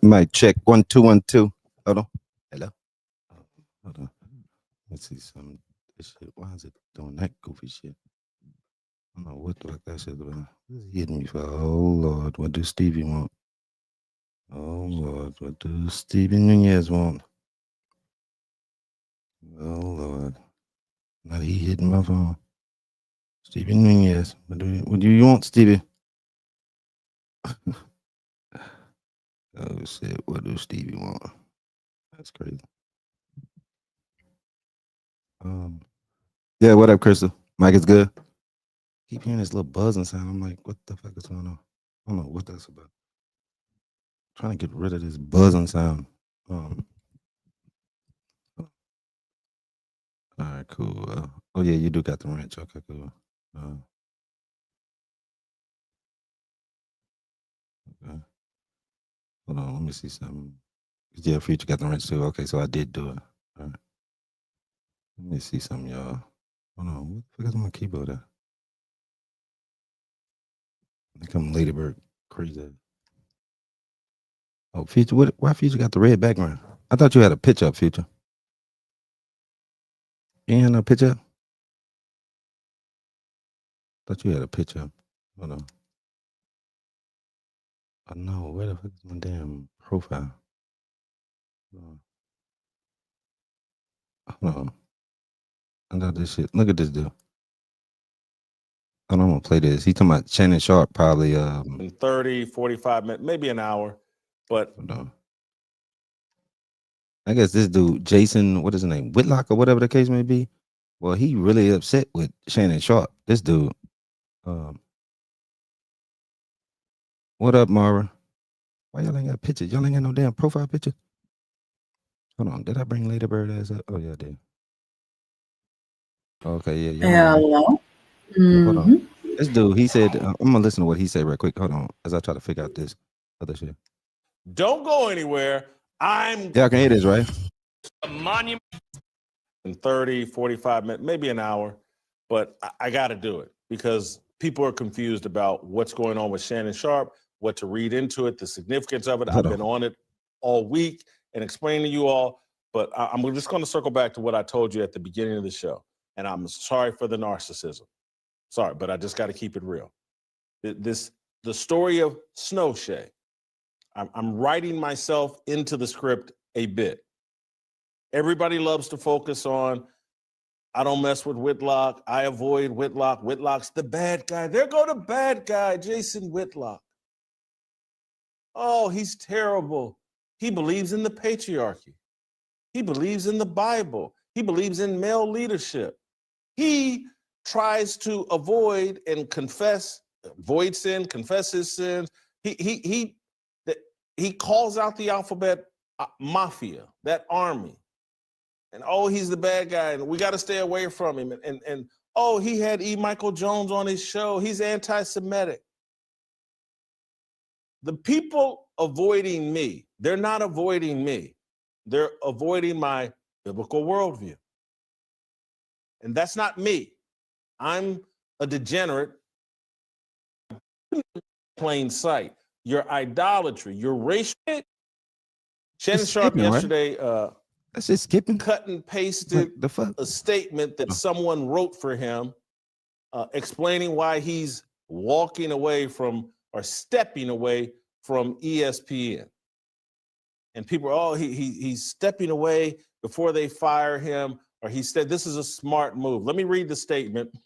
Mic check 1 2 1 2. Hold on. Hello. Hold on. Let's see some. This shit. Why is it doing that goofy shit? I don't know what the fuck that shit doing. What's he hitting me for? Oh Lord, what does Stevie want? Oh Lord, what does Stevie Nunez want? Oh Lord, now he hitting my phone. Stevie Nunez, what do you want, Stevie? Oh shit, what does Stevie want? That's crazy. Yeah, what up, Crystal? Mike is good. Keep hearing this little buzzing sound. I'm like, what the fuck is going on? I don't know what that's about. Trying to get rid of this buzzing sound. All right, cool. Oh yeah, you do got the wrench. Okay, cool. Okay. Hold on, let me see something. Yeah, Future got the wrench too. Okay, so I did do it. All right. Let me see something, y'all. Hold on, what the fuck is my keyboard at? I think I'm Ladybird crazy. Oh, Future, why Future got the red background? I thought you had a pitch up, Future. You ain't had no pitch up? Thought you had a pitch up. Hold on. Oh no, where the fuck is my damn profile? Hold on. I got this shit. Look at this dude. I'm gonna play this. He talking about Shannon Sharp probably in 30, 45 minutes, maybe an hour. But hold on. I guess this dude, Jason, what is his name? Whitlock or whatever the case may be. Well, he really upset with Shannon Sharp. This dude. What up, Mara? Why y'all ain't got pictures? Y'all ain't got no damn profile picture? Hold on. Did I bring Ladybird ass up? Oh yeah, I did. Okay, yeah. Hello. Hold on. This dude, he said, I'm gonna listen to what he said real quick. Hold on, as I try to figure out this other shit. Don't go anywhere. Yeah, I can hear this, right? A monument in 30, 45 minutes, maybe an hour, but I got to do it because people are confused about what's going on with Shannon Sharp, what to read into it, the significance of it. I've been on it all week and explaining to you all, but I'm just going to circle back to what I told you at the beginning of the show. And I'm sorry for the narcissism. Sorry, but I just got to keep it real. The story of Snowshay. I'm writing myself into the script a bit. Everybody loves to focus on, I don't mess with Whitlock. I avoid Whitlock. Whitlock's the bad guy. There go the bad guy, Jason Whitlock. Oh, he's terrible. He believes in the patriarchy. He believes in the Bible. He believes in male leadership. He tries to avoid and avoid sin, confess his sins. He calls out the alphabet mafia, that army. And oh, he's the bad guy, and we got to stay away from him. And oh, he had E. Michael Jones on his show. He's anti-Semitic. The people avoiding me, they're not avoiding me. They're avoiding my biblical worldview. And that's not me. I'm a degenerate. Plain sight. Your idolatry, your racial. Shannon Sharp yesterday that's just skipping. Cut and pasted a statement that someone wrote for him explaining why he's walking away from or stepping away from ESPN. And people, oh, he's stepping away before they fire him, or he said this is a smart move. Let me read the statement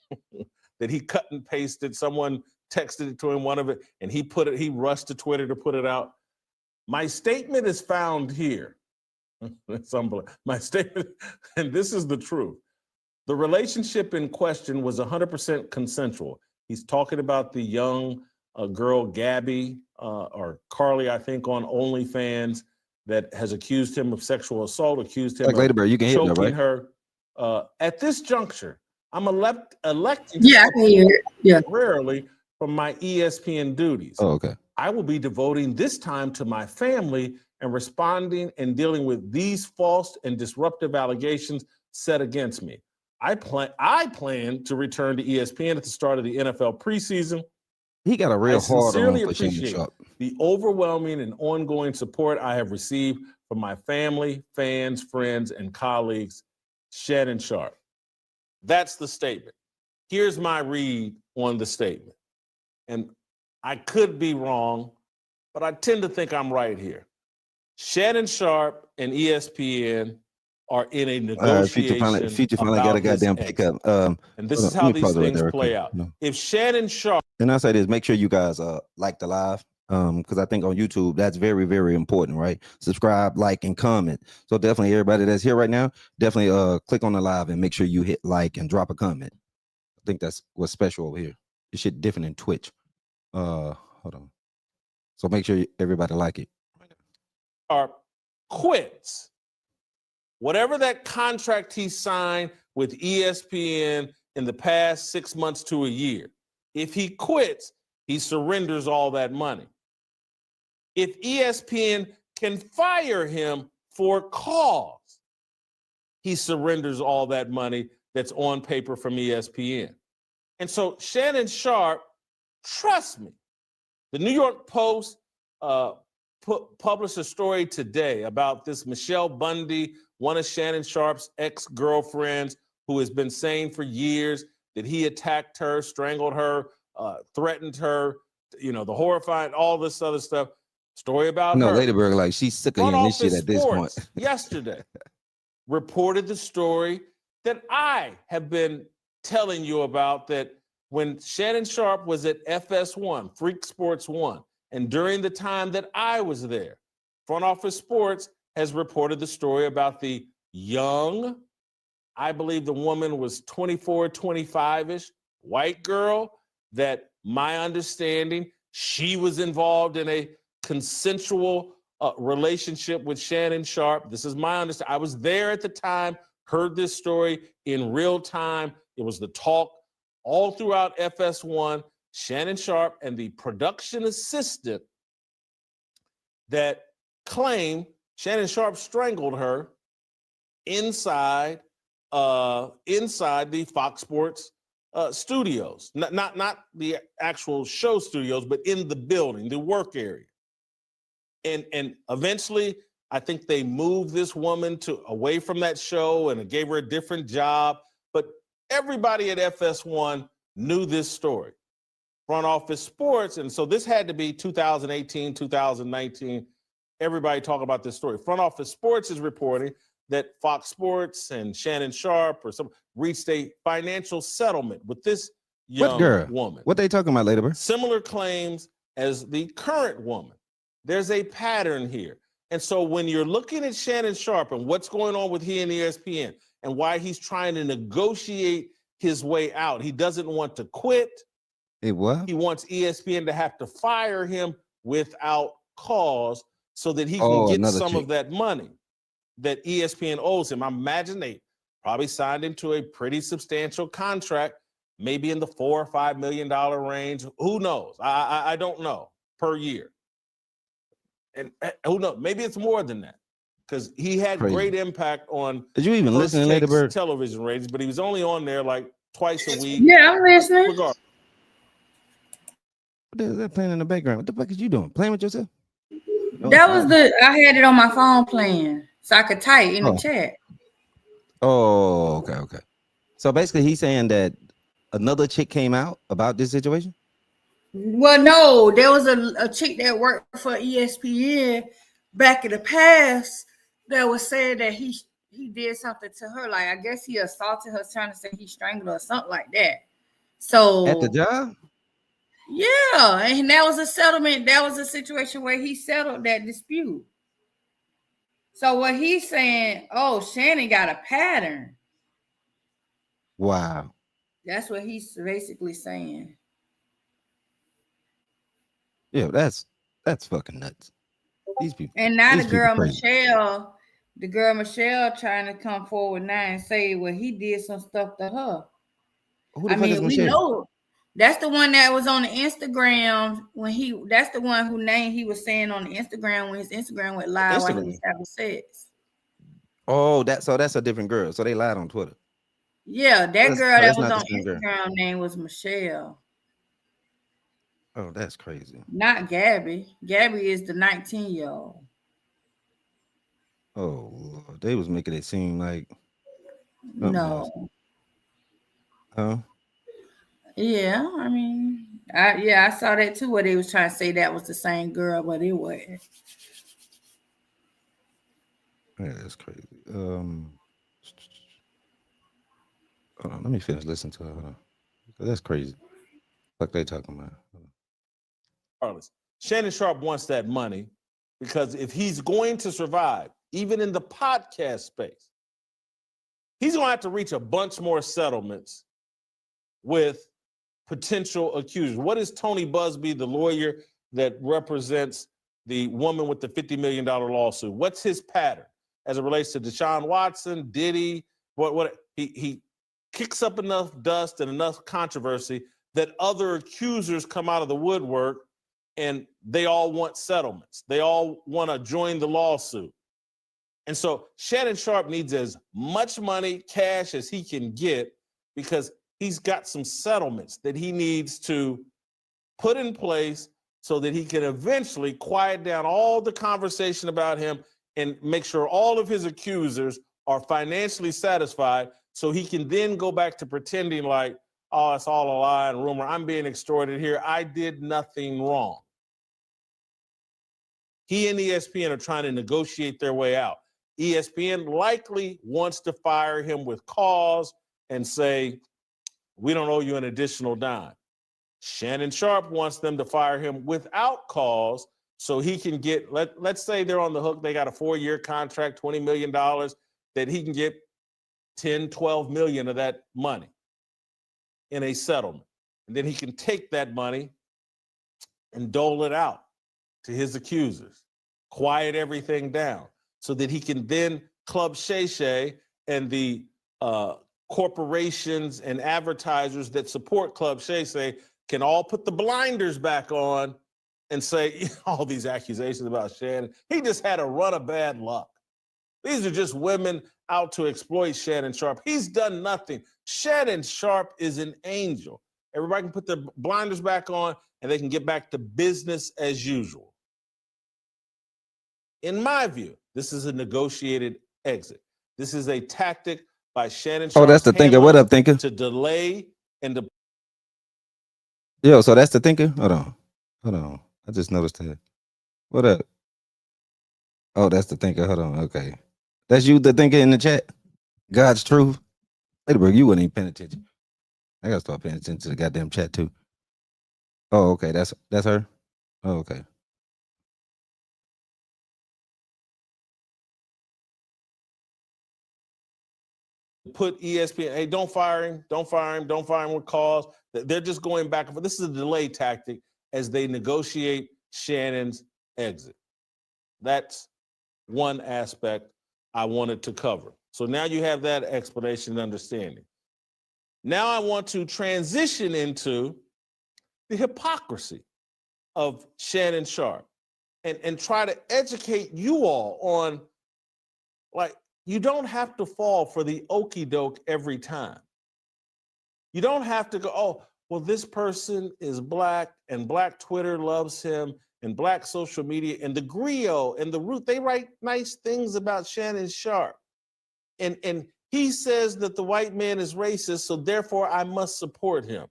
that he cut and pasted. Someone texted it to him, one of it, and he rushed to Twitter to put it out. My statement is found here. It's unbelievable. My statement, and this is the truth. The relationship in question was 100% consensual. He's talking about the young girl, Gabby, or Carly, I think, on OnlyFans, that has accused him of sexual assault, accused him of choking her. At this juncture, I'm electing temporarily from my ESPN duties. Oh, okay. I will be devoting this time to my family and responding and dealing with these false and disruptive allegations set against me. I plan to return to ESPN at the start of the NFL preseason. He got a real hard on for Shannon appreciate Sharp. the overwhelming and ongoing support I have received from my family, fans, friends, and colleagues. Shannon Sharpe. That's the statement. Here's my read on the statement. And I could be wrong, but I tend to think I'm right here. Shannon Sharpe and ESPN are in a negotiation. Future finally got a goddamn pickup. And this is how these things play out. No. If Shannon Sharpe, and I say this, make sure you guys like the live. Because I think on YouTube that's very, very important, right? Subscribe, like, and comment. So definitely everybody that's here right now, definitely click on the live and make sure you hit like and drop a comment. I think that's what's special over here. This shit different than Twitch. Hold on. So make sure everybody like it. Quits. Whatever that contract he signed with ESPN in the past 6 months to a year, if he quits, he surrenders all that money. If ESPN can fire him for cause, he surrenders all that money that's on paper from ESPN. And so Shannon Sharpe, trust me, the New York Post published a story today about this Michelle Bundy, one of Shannon Sharpe's ex-girlfriends, who has been saying for years that he attacked her, strangled her, threatened her, you know, the horrifying, all this other stuff. Story about her. Ladyberg, like she's sick of hearing this shit at this point. Yesterday reported the story that I have been telling you about, that when Shannon Sharpe was at FS1, Freak Sports 1, and during the time that I was there, Front Office Sports has reported the story about the young, I believe the woman was 24, 25-ish, white girl, that my understanding, she was involved in a consensual relationship with Shannon Sharpe. This is my understanding. I was there at the time, heard this story in real time. It was the talk all throughout FS1. Shannon Sharpe and the production assistant that claimed Shannon Sharpe strangled her inside the Fox Sports studios, not the actual show studios, but in the building, the work area. And eventually, I think they moved this woman away from that show and gave her a different job. But everybody at FS1 knew this story. Front Office Sports, and so this had to be 2018, 2019. Everybody talk about this story. Front Office Sports is reporting that Fox Sports and Shannon Sharpe reached a financial settlement with this young woman. What they talking about, Ladyberg? Similar claims as the current woman. There's a pattern here. And so when you're looking at Shannon Sharpe and what's going on with he and ESPN and why he's trying to negotiate his way out, he doesn't want to quit. He wants ESPN to have to fire him without cause so that he can get some of that money that ESPN owes him. I imagine they probably signed him to a pretty substantial contract, maybe in the $4 or $5 million range. Who knows? I don't know, per year. And who knows? Maybe it's more than that, because he had great impact on. Did you even listen to Ladyberg? Television ratings, but he was only on there like twice a week. Yeah, I'm listening. What is that playing in the background? What the fuck is you doing? Playing with yourself? That was I had it on my phone playing so I could type in the chat. Oh, okay. So basically he's saying that another chick came out about this situation? Well, no, there was a chick that worked for ESPN back in the past that was saying that he did something to her. Like, I guess he assaulted her, trying to say he strangled her or something like that. So at the job? Yeah, and that was a settlement. That was a situation where he settled that dispute. So what he's saying, Shannon got a pattern. Wow. That's what he's basically saying. Yeah, that's fucking nuts. These people. And now the girl Michelle trying to come forward now and say, well, he did some stuff to her. Who the fuck is Michelle? We know. That's the one that was on the Instagram that's the one whose name he was saying on the Instagram when his Instagram went live while he was having sex. Oh, that's a different girl. So they lied on Twitter. Yeah, that girl that was on Instagram name was Michelle. Oh, that's crazy. Not Gabby. Gabby is the 19-year-old. Oh, Lord. They was making it seem like something else. No. Huh? Yeah, I mean, I saw that too. Where they was trying to say that was the same girl, but it wasn't. Yeah, that's crazy. Hold on, let me finish listening to her. Hold on. That's crazy. What they talking about? Regardless, Shannon Sharp wants that money because if he's going to survive, even in the podcast space, he's going to have to reach a bunch more settlements with potential accusers. What is Tony Busby, the lawyer that represents the woman with the $50 million lawsuit? What's his pattern as it relates to Deshaun Watson, Diddy? What he kicks up enough dust and enough controversy that other accusers come out of the woodwork and they all want settlements. They all want to join the lawsuit. And so Shannon Sharp needs as much money, cash as he can get because he's got some settlements that he needs to put in place so that he can eventually quiet down all the conversation about him and make sure all of his accusers are financially satisfied so he can then go back to pretending like, oh, it's all a lie and rumor. I'm being extorted here. I did nothing wrong. He and ESPN are trying to negotiate their way out. ESPN likely wants to fire him with cause and say, we don't owe you an additional dime. Shannon Sharp wants them to fire him without cause so he can get, let's say they're on the hook, they got a 4-year contract, $20 million, that he can get 10, 12 million of that money in a settlement. And then he can take that money and dole it out to his accusers, quiet everything down so that he can then Club Shay Shay and the corporations and advertisers that support Club Shay Shay can all put the blinders back on and say, all these accusations about Shannon, he just had a run of bad luck. These are just women out to exploit Shannon Sharp. He's done nothing. Shannon Sharp is an angel. Everybody can put their blinders back on and they can get back to business as usual. In my view, this is a negotiated exit. This is a tactic by Shannon Sharp. Oh, that's the thinker. What up, thinker? To delay and to. Yo, so that's the thinker? Hold on. I just noticed that. What up? Oh, that's the thinker. Hold on. Okay. That's you, the thinker in the chat? God's truth. Ladyberg, you wasn't even paying attention. I gotta start paying attention to the goddamn chat too. Oh, okay. That's her? Oh, okay. Put ESPN, hey, don't fire him with cause. They're just going back and forth. This is a delay tactic as they negotiate Shannon's exit. That's one aspect I wanted to cover. So now you have that explanation and understanding. Now I want to transition into the hypocrisy of Shannon Sharp and try to educate you all on, like, you don't have to fall for the okie doke every time. You don't have to go, oh, well, this person is Black and Black Twitter loves him and Black social media and the Griot and the Root, they write nice things about Shannon Sharp. And he says that the white man is racist, so therefore I must support him.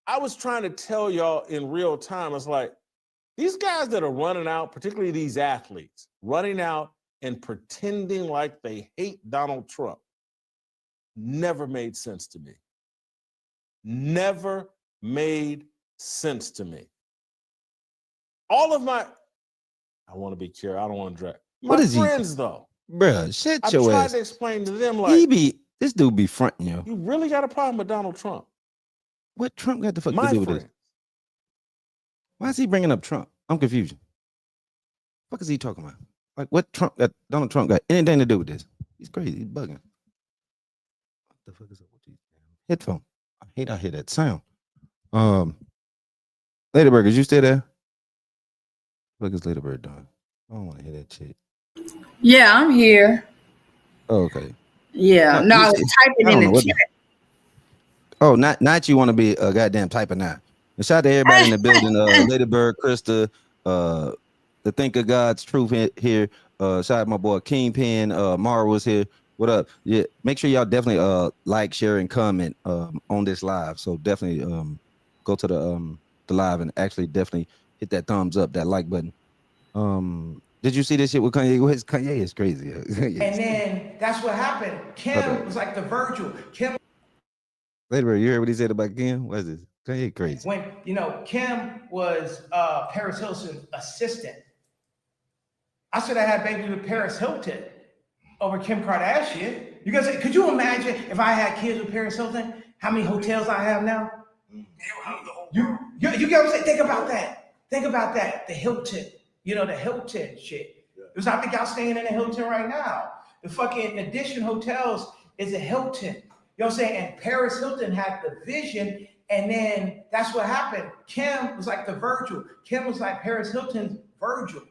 I was trying to tell y'all in real time, it's like, these guys that are running out, particularly these athletes, running out and pretending like they hate Donald Trump, never made sense to me. Never made sense to me. All of my, I want to be careful, I don't want to drag. My friends, though. Bruh, shut I've your tried ass. to explain to them, like, this dude be fronting, yo. You really got a problem with Donald Trump? What Trump got the fuck My to do with friends. this? Why is he bringing up Trump? I'm confused. What is he talking about? Like, what Donald Trump got anything to do with this? He's crazy. He's bugging. What the fuck is up with these headphones? I hate I hear that sound. Ladybird, is you still there? What is Ladybird doing? I don't want to hear that shit. Yeah, I'm here. Oh, okay. Yeah. No, I was typing in the chat. Oh, not you want to be a goddamn typer now. And shout out to everybody in the building. Ladybird, Krista, the Think of God's Truth here. Shout out my boy Kingpin. Mara was here. What up? Yeah, make sure y'all definitely like, share, and comment on this live. So definitely go to the live and actually definitely hit that thumbs up, that like button. Did you see this shit with Kanye? Kanye is crazy. And then that's what happened. Kim was like the Virgil. Kim. Later, you heard what he said about Kim? What is this? Kanye crazy. When Kim was Paris Hilton's assistant. I should have had baby with Paris Hilton over Kim Kardashian. You guys, could you imagine if I had kids with Paris Hilton? How many hotels I have now? You get what I'm saying? Think about that. Think about that. The Hilton. The Hilton shit. Because I think y'all staying in the Hilton right now. The fucking Edition hotels is a Hilton. You know what I'm saying? And Paris Hilton had the vision, and then that's what happened. Kim was like the Virgil. Kim was like Paris Hilton's Virgil.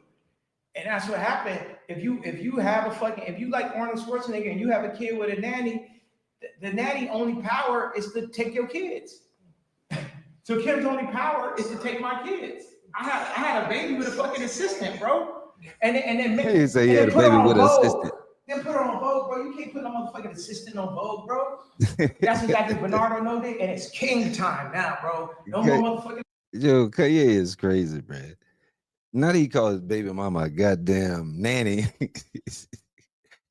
And that's what happened. If you like Arnold Schwarzenegger and you have a kid with a nanny, the nanny only power is to take your kids. So Kim's only power is to take my kids. I had a baby with a fucking assistant, bro. And then you say you had a baby with an assistant. Then put her on Vogue, bro. You can't put no motherfucking assistant on Vogue, bro. That's exactly Bernardo know that, and it's king time now, bro. No more motherfucking. Yo, Kanye is crazy, man. Now that he called his baby mama a goddamn nanny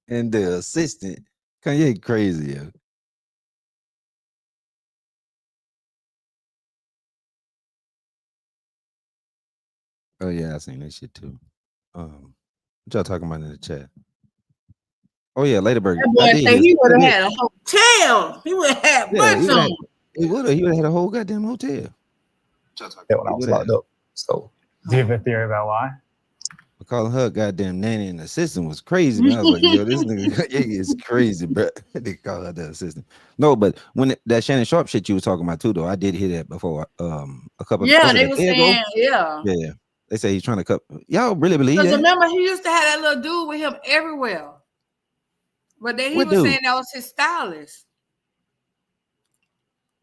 and the assistant, Kanye crazy, yo. Oh yeah, I seen that shit too. What y'all talking about in the chat? Oh yeah, Ladybird. That boy say he would have had a hotel. He would have had much on. He would have had a whole goddamn hotel. That when I was locked up. So do you have a theory about why? Calling her goddamn nanny and assistant was crazy, man. I was like, yo, this nigga is crazy, bro. They call her the assistant. No, but when that Shannon Sharp shit you was talking about too, though, I did hear that before. A couple. Yeah, they were saying, yeah. They say he's trying to cut. Y'all really believe that? Because remember, he used to have that little dude with him everywhere. But then he was saying that was his stylist.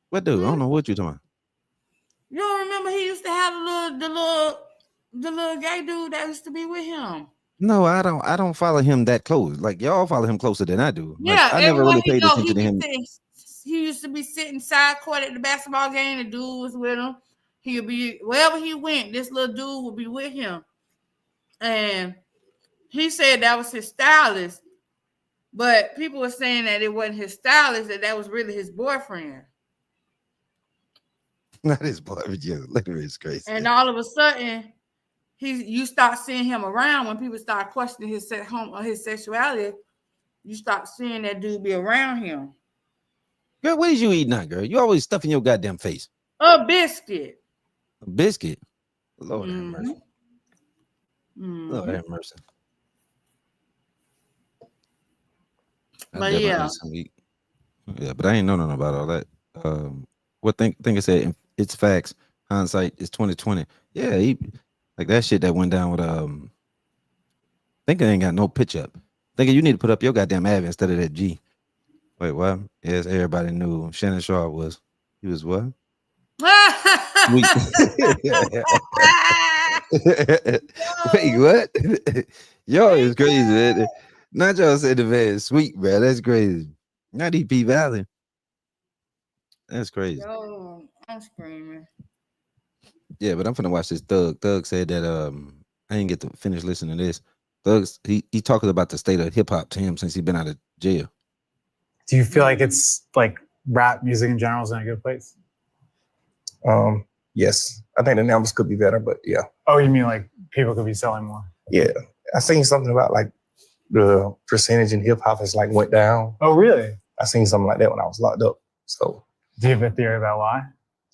What dude? I don't know what you're talking about. You don't remember he used to have the little gay dude that used to be with him? No, I don't follow him that close. Like y'all follow him closer than I do. Yeah, like, I never really paid attention to him. He used to be sitting side court at the basketball game. The dude was with him. He would be wherever he went. This little dude would be with him, and he said that was his stylist. But people were saying that it wasn't his stylist, that was really his boyfriend. Not his boyfriend, yeah, literally it's crazy. And all of a sudden, you start seeing him around when people start questioning his sexuality. You start seeing that dude be around him. Girl, what is you eating now, girl? You always stuffing your goddamn face. A biscuit. A biscuit? Lord have mercy. Lord have mercy. But yeah. But I ain't know nothing about all that. What think I said it's facts. Hindsight is 2020. Yeah, like that shit that went down with thinking ain't got no pitch up. Thinking you need to put up your goddamn ad instead of that G. Wait, what? Yes, everybody knew Shannon Sharp was. He was what? Wait, what? Yo, it's crazy, man. Not y'all said the man is sweet, bro. That's crazy. Not EP Valley. That's crazy. Yo, I'm screaming. Yeah, but I'm finna watch this. Thug said that I didn't get to finish listening to this. Thug's he talking about the state of hip hop to him since he's been out of jail. Do you feel like it's like rap music in general is in a good place? Yes. I think the numbers could be better, but yeah. Oh, you mean like people could be selling more? Yeah. I seen something about like the percentage in hip hop has like went down. Oh, really? I seen something like that when I was locked up. So do you have a theory about why?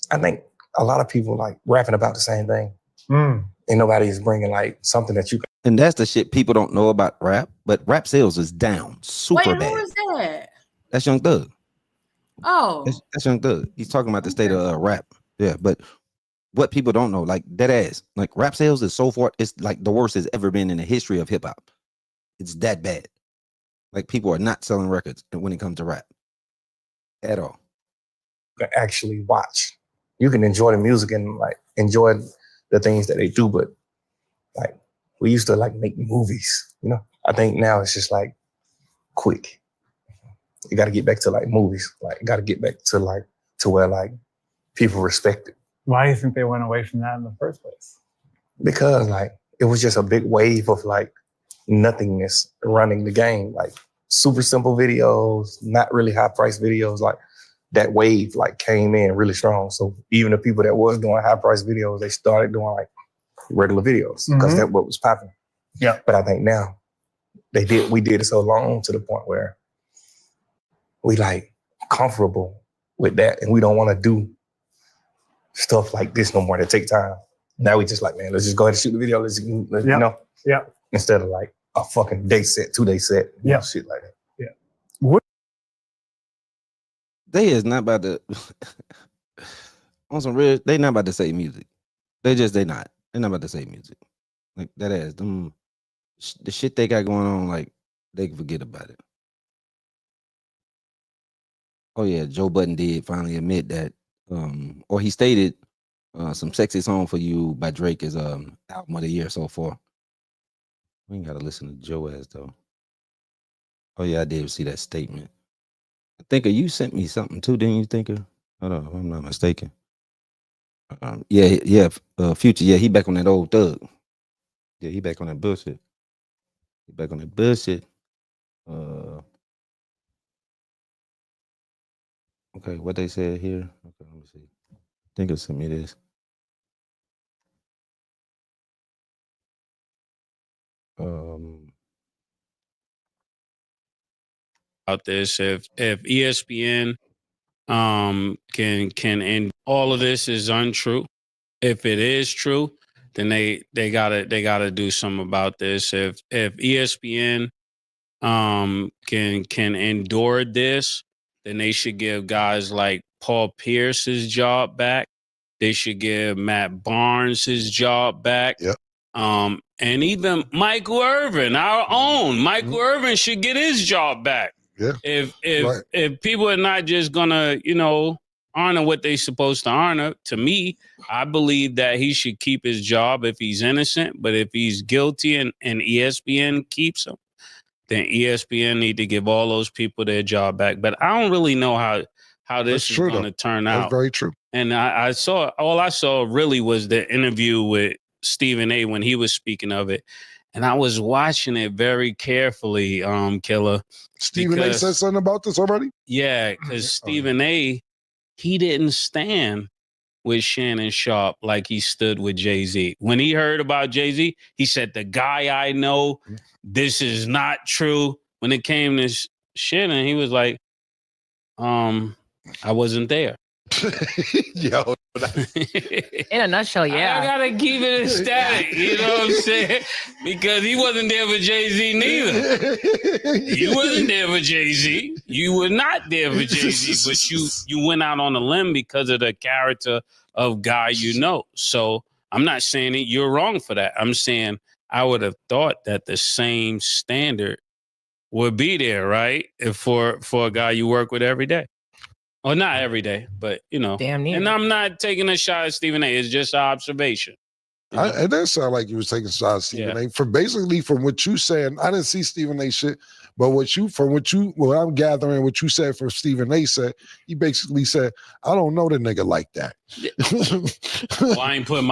I think a lot of people like rapping about the same thing. And nobody's bringing like something that you can. And that's the shit people don't know about rap, but rap sales is down super bad. Who is that? That's Young Thug. Oh. That's Young Thug. He's talking about the state of rap. Yeah, but what people don't know, like dead ass, like rap sales is so far, it's like the worst it's ever been in the history of hip hop. It's that bad. Like people are not selling records when it comes to rap at all. can actually watch. You can enjoy the music and like enjoy the things that they do, but like we used to like make movies, you know? I think now it's just like quick. You got to get back to like movies. Like, got to get back to like to where like people respect it. Why do you think they went away from that in the first place? Because like it was just a big wave of like nothingness running the game. Like super simple videos, not really high price videos. Like that wave like came in really strong. So even the people that was doing high price videos, they started doing like regular videos because that's what was popping. Yeah. But I think now we did it so long to the point where we like comfortable with that and we don't want to do stuff like this no more that take time. Now we just like, man, let's just go ahead and shoot the video. Let's you know, instead of like a fucking day set, 2-day set, shit like that. Yeah. What? They is not about to on some real. They not about to say music. They not. They're not about to say music. Like that ass. Them the shit they got going on. Like they can forget about it. Oh yeah, Joe Budden did finally admit that, or he stated, "Some Sexy Song for You" by Drake is album of the year so far. We ain't gotta listen to Joe ass though. Oh yeah, I did see that statement. I think you sent me something too, didn't you, Thinker? Hold on, if I'm not mistaken. Future. Yeah, he back on that old thug. Yeah, he back on that bullshit. He back on that bullshit. Okay, what they said here. Okay, let me see. Thinker sent me this. About this, if ESPN can and all of this is untrue. If it is true, then they gotta do something about this. If ESPN can endure this, then they should give guys like Paul Pierce his job back. They should give Matt Barnes his job back. Yep. And even Michael Irvin, our own Michael Irvin, should get his job back. Yeah. If people are not just gonna, honor what they're supposed to honor, to me, I believe that he should keep his job if he's innocent. But if he's guilty and ESPN keeps him, then ESPN need to give all those people their job back. But I don't really know how this is going to turn out. That's very true. And I saw really was the interview with Stephen A. when he was speaking of it. And I was watching it very carefully, Killer. Stephen A. said something about this already? Yeah, because Stephen A., he didn't stand with Shannon Sharp like he stood with Jay-Z. When he heard about Jay-Z, he said, the guy I know, this is not true. When it came to Shannon, he was like, I wasn't there. Yo. In a nutshell, yeah. I gotta keep it ecstatic, you know what I'm saying? Because he wasn't there for Jay-Z neither. You wasn't there for Jay-Z. You were not there for Jay-Z, but you went out on a limb because of the character of guy you know. So I'm not saying that you're wrong for that. I'm saying I would have thought that the same standard would be there, right? If for a guy you work with every day. Well, not every day, but, Damn near. And I'm not taking a shot at Stephen A. It's just an observation. It does sound like you was taking shots at Stephen A. From what you said, I didn't see Stephen A. shit, but what I'm gathering, what you said from Stephen A. said, he basically said, I don't know the nigga like that. Well, I ain't putting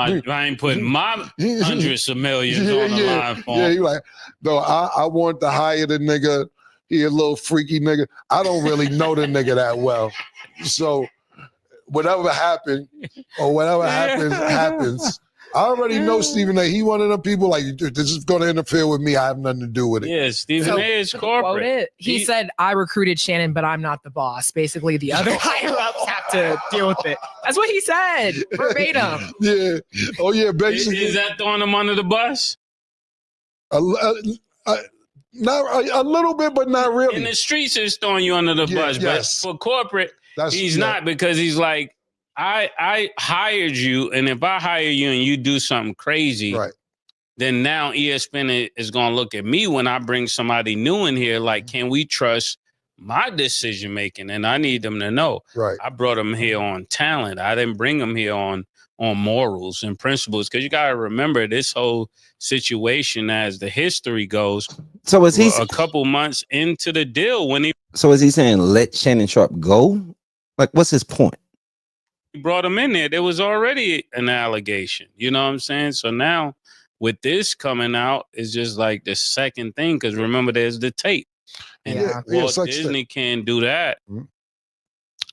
my hundreds of millions on the line for him. Yeah, he like, no, I want to hire the nigga. He a little freaky nigga. I don't really know the nigga that well. So whatever happened or whatever happens. I already know Stephen A. He one of them people like, this is going to interfere with me. I have nothing to do with it. Yeah, Stephen A. is corporate. He said, I recruited Shannon, but I'm not the boss. Basically, the other higher-ups have to deal with it. That's what he said, verbatim. Yeah. Oh, yeah, basically. Is that throwing him under the bus? Not a little bit, but not really. In the streets, it's throwing you under the bus. Yes. But for corporate, he's not, because he's like, I hired you, and if I hire you and you do something crazy, right, then now ESPN is going to look at me when I bring somebody new in here like, can we trust my decision making, and I need them to know. Right. I brought them here on talent. I didn't bring them here on morals and principles, because you got to remember this whole situation as the history goes. So is he a couple months into the deal when he? So is he saying let Shannon Sharp go? Like, what's his point? He brought him in there. There was already an allegation. You know what I'm saying? So now with this coming out, it's just like the second thing, because remember, there's the tape. And Walt Disney can't do that.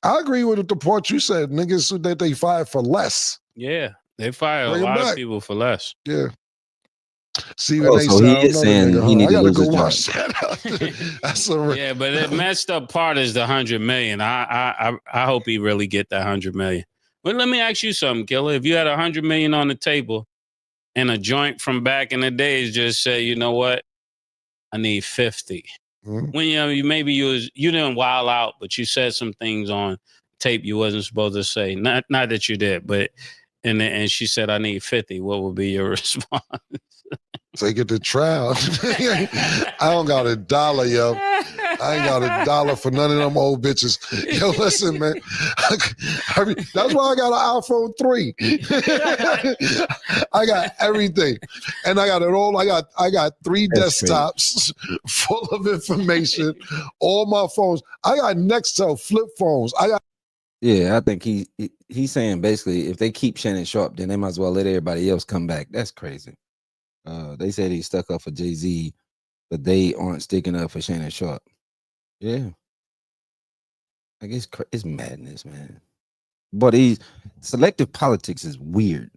I agree with the part you said. Niggas that they fired for less. Yeah, they fire a lot of people for less. Yeah. Stephen Oh, A. so he is saying he need to lose his job. That's a Yeah, but the messed up part is the 100 million. I hope he really get that 100 million. But let me ask you something, Killer. If you had 100 million on the table and a joint from back in the days just say, you know what, I need 50. When you maybe you didn't wild out, but you said some things on tape you wasn't supposed to say. Not that you did, but and she said I need 50. What would be your response? Take it to trial. I don't got $1, yo. I ain't got $1 for none of them old bitches. Yo, listen, man. That's why I got an iPhone 3. I got everything. And I got it all. I got 3 desktops full of information, all my phones. I got Nextel flip phones. Yeah, I think he's saying basically if they keep Shannon Sharp, then they might as well let everybody else come back. That's crazy. They said he stuck up for Jay-Z, but they aren't sticking up for Shannon Sharp. Yeah. I guess it's madness, man. But selective politics is weird.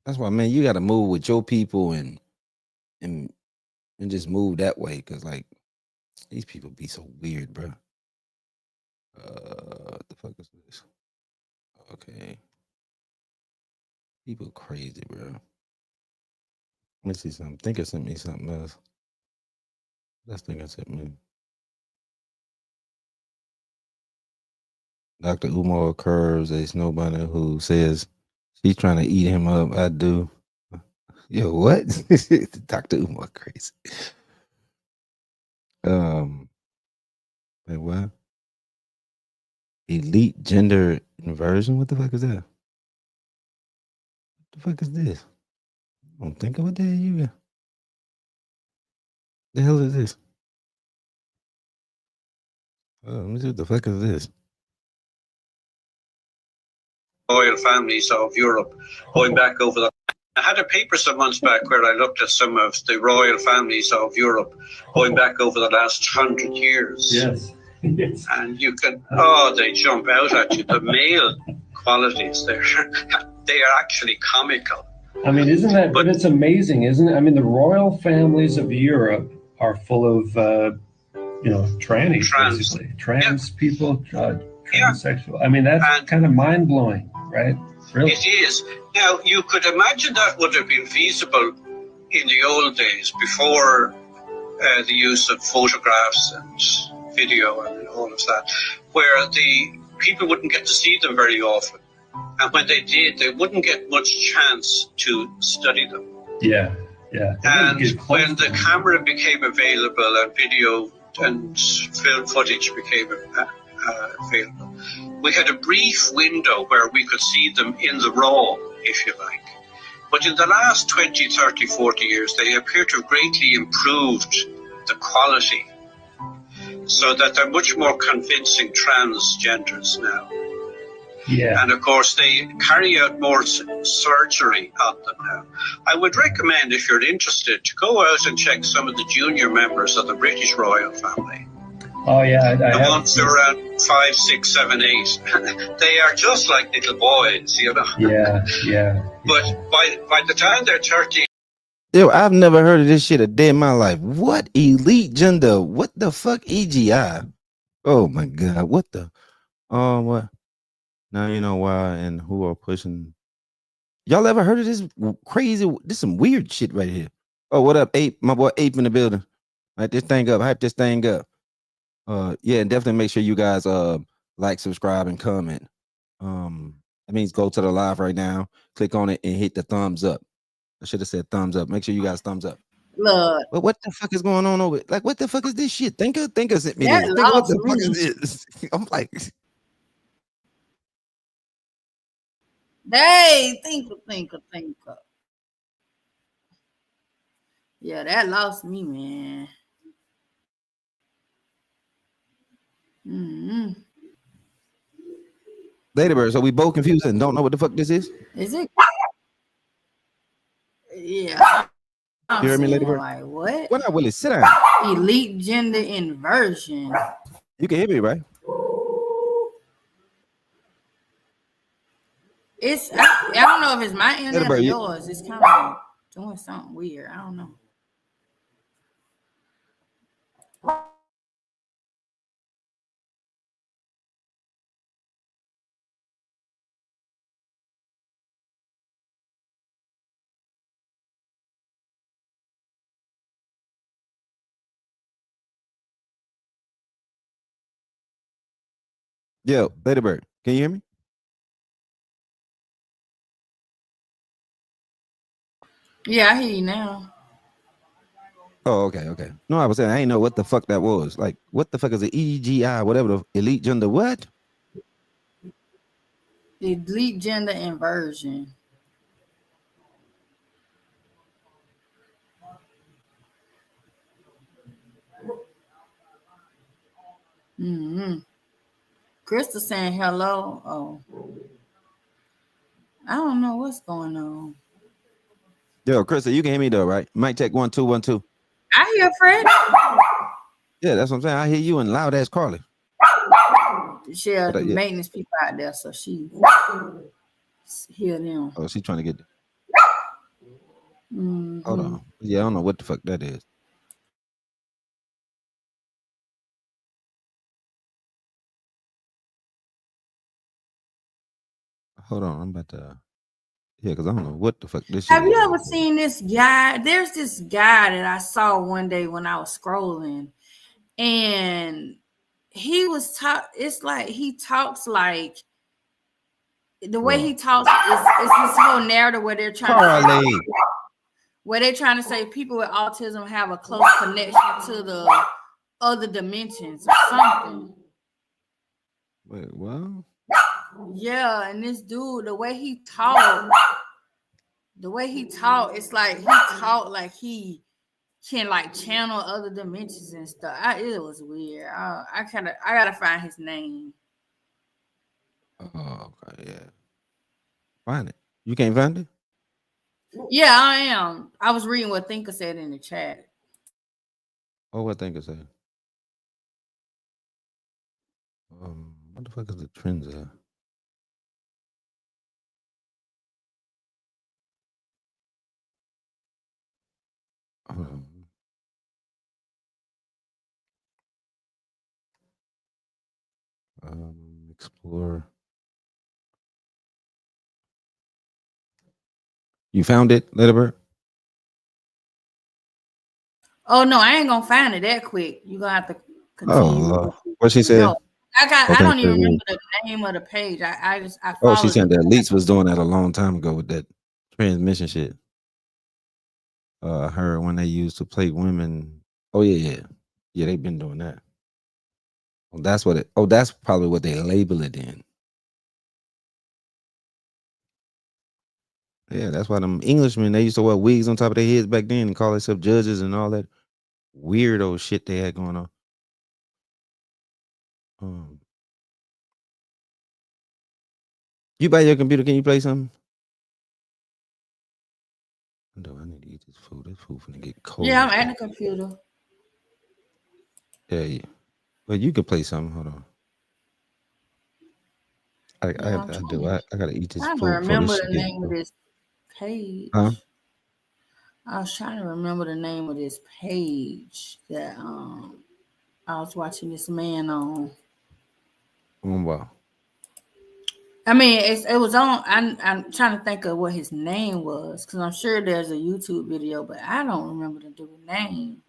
That's why, man, you got to move with your people and just move that way, because like these people be so weird, bro. What the fuck is this? Okay. People crazy, bro. Let me see something. Think it sent me something else. That's thing I sent me. Dr. Umar curves a snowbunny who says she's trying to eat him up. I do. Yo, what? Dr. Umar crazy. Wait, what? Elite gender inversion? What the fuck is that? What the fuck is this? I don't think of what the hell you got. The hell is this? Let me see what the fuck is this. Royal families of Europe, going back over the. I had a paper some months back where I looked at some of the royal families of Europe, going back over the last 100 years. Yes. Yes. And you can, they jump out at you. The male qualities there, they are actually comical. I mean, isn't that? But it's amazing, isn't it? I mean, the royal families of Europe are full of, trannies, basically. Trans people, transsexual. I mean, that's kind of mind blowing, right? Really? It is. Now, you could imagine that would have been feasible in the old days before the use of photographs and video and all of that, where the people wouldn't get to see them very often. And when they did, they wouldn't get much chance to study them. Yeah. And when the camera became available and video and film footage became available, we had a brief window where we could see them in the raw, if you like. But in the last 20, 30, 40 years, they appear to have greatly improved the quality so that they're much more convincing transgenders now. Yeah. And of course, they carry out more surgery on them now. I would recommend, if you're interested, to go out and check some of the junior members of the British royal family. Oh, yeah. The ones who are around 5, 6, 7, 8. They are just like little boys, you know. Yeah. But by the time they're 30. Yo, I've never heard of this shit a day in my life. What elite gender? What the fuck EGI? Oh my god, what the? What? Now you know why and who are pushing. Y'all ever heard of this crazy? This some weird shit right here. Oh, what up, Ape? My boy Ape in the building. Light this thing up. Hype this thing up. Yeah, and definitely make sure you guys like, subscribe, and comment. That means go to the live right now, click on it, and hit the thumbs up. I should have said thumbs up. Make sure you guys thumbs up. Look, But what the fuck is going on over? Like, what the fuck is this shit? Thinker sent me that this. Thinker, what lost the fuck me. is this? I'm like, Hey, thinker. Yeah, that lost me, man. Mm-hmm. Ladybird. So we both confused and don't know what the fuck this is. Is it? Yeah. I'm You heard me, saying, Ladybird? like, what? What up, Willie? Sit down. Elite gender inversion. You can hear me, right? I don't know if it's my internet or Ladybird, yours. It's kind of doing something weird. I don't know. Yo, Ladybird, can you hear me? Yeah, I hear you now. Oh, okay. No, I was saying I ain't know what the fuck that was. Like, what the fuck is the EGI, whatever the elite gender what? Elite gender inversion. Mm-hmm. Crystal saying hello. Oh, I don't know what's going on. Yo, Krista, you can hear me though, right? Mic check 1 2 1 2. I hear Freddy. Yeah, that's what I'm saying. I hear you and loud ass Carly. She has yeah. maintenance people out there, so she hear them. Oh, she's trying to get. Mm-hmm. Hold on. Yeah, I don't know what the fuck that is. Hold on, I'm about to. Yeah, because I don't know what the fuck this shit Have is. you ever seen this guy? There's this guy that I saw one day when I was scrolling, and he was it's like he talks like the way he talks is this whole narrative where they're trying to say people with autism have a close connection to the other dimensions or something. Wait, what? Yeah, and this dude, the way he talked, it's like he talked like he can like channel other dimensions and stuff. It was weird. I gotta find his name. Oh, okay, yeah. Find it. You can't find it? Yeah, I am. I was reading what Thinker said in the chat. Oh, what Thinker said? What the fuck is the trends at? Explore. You found it, Ladybird? Oh no, I ain't gonna find it that quick. You gonna have to continue. What she said? No, I don't even remember the name of the page. I she said the elites was doing that a long time ago with that transmission shit. I heard when they used to play women. Oh yeah, they've been doing that. Well, that's what it. Oh, that's probably what they label it in. Yeah, that's why them Englishmen, they used to wear wigs on top of their heads back then and call themselves judges and all that weirdo shit they had going on. You buy your computer, can you play something? No, I need to eat this food. This food finna get cold. Yeah, I'm at the computer. Yeah. Well, you can play something. Hold on. I gotta eat this food. I remember the name of this page. Huh? I was trying to remember the name of this page that I was watching this man on. Wow. I mean, it was on. I'm trying to think of what his name was because I'm sure there's a YouTube video, but I don't remember the dude's name.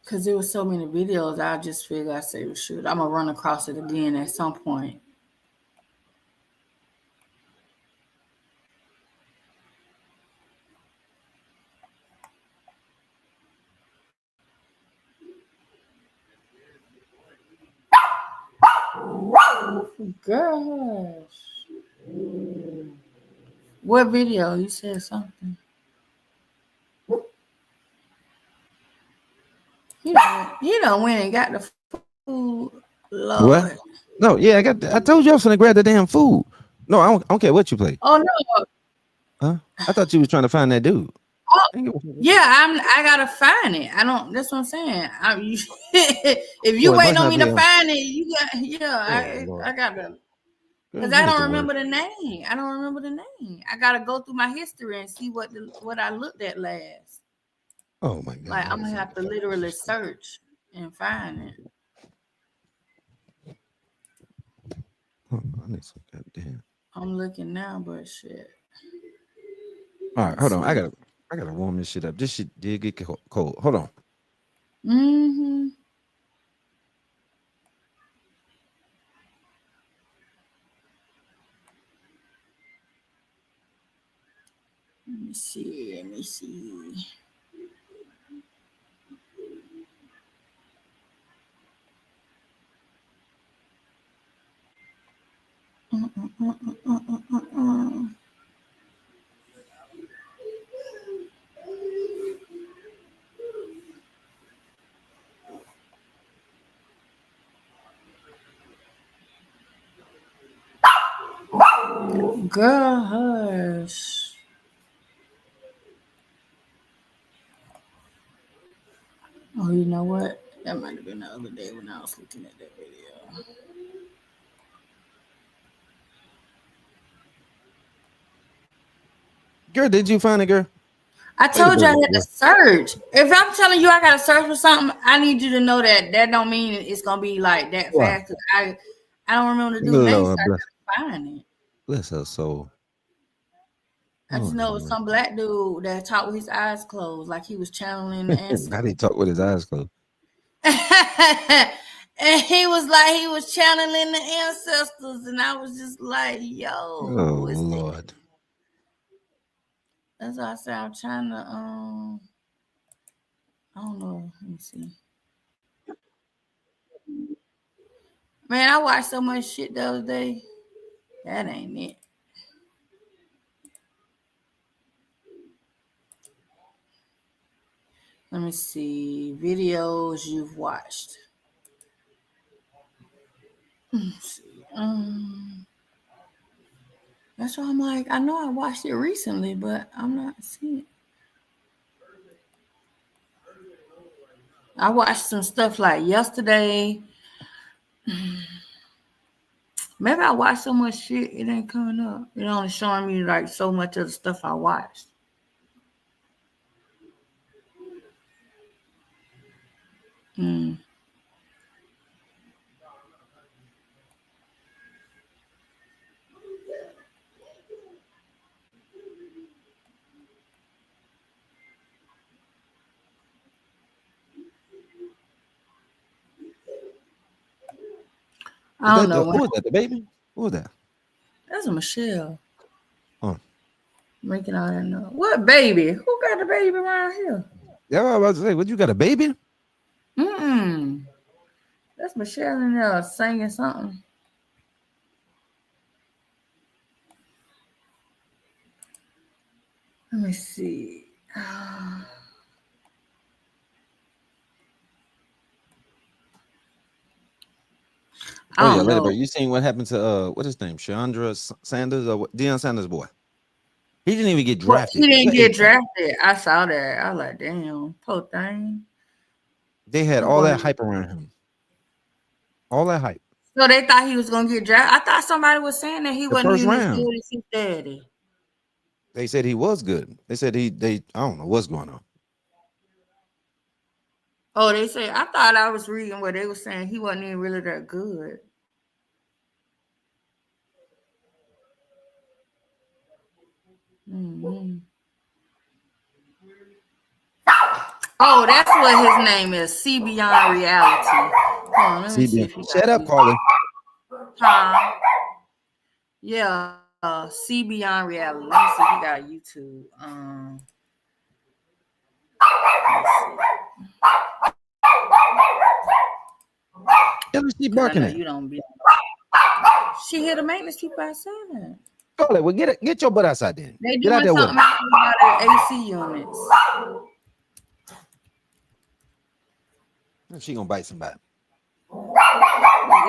Because there were so many videos, I just figured I said, well, shoot, I'm gonna run across it again at some point. Gosh. What video? You said something. He done went and got the food. Lord. What? No, yeah, I told you I was gonna grab the damn food. No, I don't care what you play. Oh no. Huh? I thought you was trying to find that dude. Oh, yeah, I gotta find it. I don't. That's what I'm saying. If you waiting on me to find it, you got. Yeah, I gotta. Because I don't remember the name. I gotta go through my history and see what I looked at last. Oh my God! Like I'm gonna have to literally search and find it. I need some goddamn. I'm looking now, but shit. All right, hold on. I gotta warm this shit up. This shit did get cold. Hold on. Mm-hmm. Let me see. Girl, hush. Oh, you know what? That might have been the other day when I was looking at that video. Girl, did you find it, girl? I told you I had to search. If I'm telling you I gotta search for something, I need you to know that don't mean it's gonna be like that fast. Cause I don't remember the dude's name, so I gotta find it. Bless her soul. I just know it was some black dude that talked with his eyes closed, like he was channeling the ancestors. How did he talk with his eyes closed? And he was like he was channeling the ancestors, and I was just like, yo. Oh Lord. That's why I said I'm trying to I don't know. Let me see. Man, I watched so much shit the other day. That ain't it. Let me see. Videos you've watched. Let's see. That's why I'm like, I know I watched it recently, but I'm not seeing it. I watched some stuff like yesterday. Maybe I watched so much shit, it ain't coming up. It only showing me like so much of the stuff I watched. I don't know. Who was that? The baby? Who was that? That's a Michelle. Oh. Making all that noise. What baby? Who got a baby around here? Yeah, I was about to say, what, you got a baby? That's Michelle in there singing something. Let me see. Oh yeah, later. You seen what happened to what's his name? Chandra Sanders or what? Deion Sanders' boy. He didn't even get drafted. He didn't get drafted. I saw that. I was like, damn, poor thing. They had all that hype around him. All that hype. So they thought he was gonna get drafted. I thought somebody was saying that he wasn't even as good as his daddy. They said he was good. They said I don't know what's going on. Oh, they say I thought I was reading where they were saying he wasn't even really that good. Oh, that's what his name is. See Beyond Reality. Hold on, let me see if he Shut up, Carly. Huh? Yeah. See Beyond Reality. Let me see if he got YouTube. Let's see barking at. You don't be. She hear the maintenance people outside. Well, get your butt outside then. They Get out doing there with something about the AC units. She gonna bite somebody.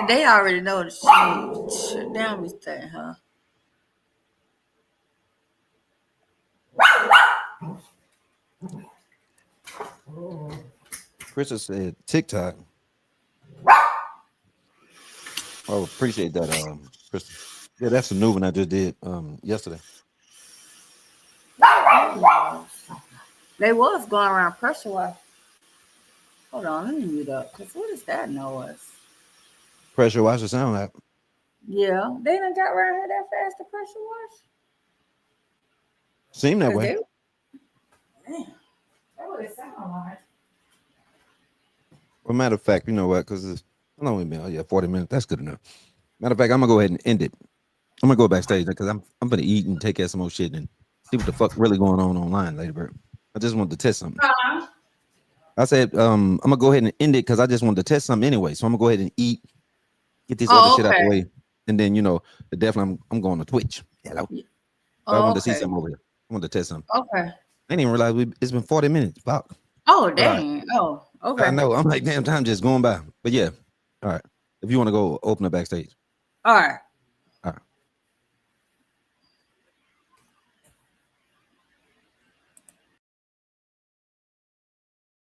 They already know the shit down this thing, huh? Krista said TikTok. Oh, appreciate that, Krista. Yeah, that's a new one I just did yesterday. They was going around pressure wash. Hold on, let me mute up. Cause what is that noise? Pressure wash the sound like. Yeah, they done got around here that fast to pressure wash. Seem that way. Man, that what it sound like. Well, matter of fact, you know what? Because it's how long we been? Oh yeah, 40 minutes. That's good enough. Matter of fact, I'm gonna go ahead and end it. I'm gonna go backstage because I'm gonna eat and take care of some more shit and see what the fuck really going on online later, bro. I just wanted to test something. I said, I'm gonna go ahead and end it because I just wanted to test something anyway. So I'm gonna go ahead and eat, get this other shit out the way, and then definitely I'm going to Twitch. Hello. I wanted to see something over here. I wanted to test something. Okay. I didn't even realize it's been 40 minutes. Fuck. Oh dang. Right. Oh, okay. I know. I'm like, damn, time just going by. But yeah. All right. If you want to go open up backstage. All right.